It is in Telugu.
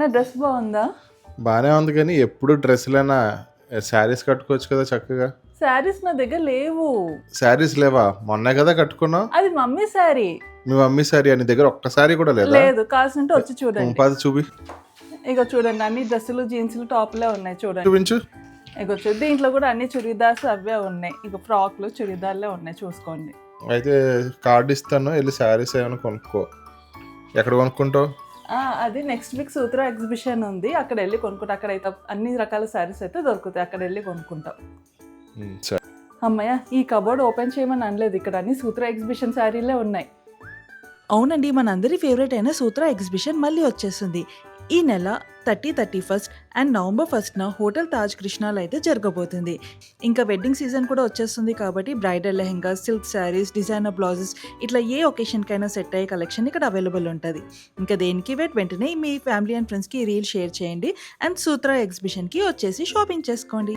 నా డ్రెస్ బాగుందా? బానే ఉంది కానీ ఎప్పుడు డ్రెస్సులైనా శారీస్ కట్టుకోవచ్చు కదా చక్కగా. శారీస్ నా దగ్గర లేవు. శారీస్ లేవా? మొన్నే కదా కట్టుకున్నావు. అది మమ్మీ శారీ. మీ మమ్మీ సారీ అని దగ్గర ఒక్కసారి కూడా లేదా? లేదు, కావాల్సింటే వచ్చి చూడండి. పది చూపి. ఇగో చూడండి, అన్ని డ్రెస్సులు జీన్స్లు టాప్లే ఉన్నాయి చూడండి. చూపించు. ఇగో దీంట్లో కూడా అన్ని చుడిదార్స్ అవే ఉన్నాయి. ఇక ఫ్రాక్లు చుడిదార్లే ఉన్నాయి, చూసుకోండి. అయితే కార్డు ఇస్తాను, వెళ్ళి శారీస్ ఏమైనా కొనుక్కో. ఎక్కడ కొనుక్కుంటావు? అది నెక్స్ట్ వీక్ సూత్ర ఎగ్జిబిషన్ ఉంది, అక్కడ వెళ్ళి కొనుక్కుంటా. అక్కడ అయితే అన్ని రకాల శారీస్ అయితే దొరుకుతాయి, అక్కడ వెళ్ళి కొనుక్కుంటాం. సరే. అమ్మయ్య, ఈ కబోర్డ్ ఓపెన్ చేయమని అనలేదు, ఇక్కడ అన్ని సూత్ర ఎగ్జిబిషన్ శారీలే ఉన్నాయి. అవునండి, మనందరి ఫేవరెట్ అయిన సూత్ర ఎగ్జిబిషన్ మళ్ళీ వచ్చేస్తుంది. ఈ నెల 30, 31 అండ్ నవంబర్ 1న హోటల్ తాజ్ కృష్ణాలో అయితే జరగబోతుంది. ఇంకా వెడ్డింగ్ సీజన్ కూడా వచ్చేస్తుంది కాబట్టి bridal lehenga, silk saris, designer blouses ఇట్లా ఏ ఒకేషన్కైనా సెట్ అయ్యే కలెక్షన్ ఇక్కడ అవైలబుల్ ఉంటుంది. ఇంకా దేనికి వెంటనే మీ ఫ్యామిలీ అండ్ ఫ్రెండ్స్కి రీల్ షేర్ చేయండి అండ్ సూత్ర ఎగ్జిబిషన్కి వచ్చేసి షాపింగ్ చేసుకోండి.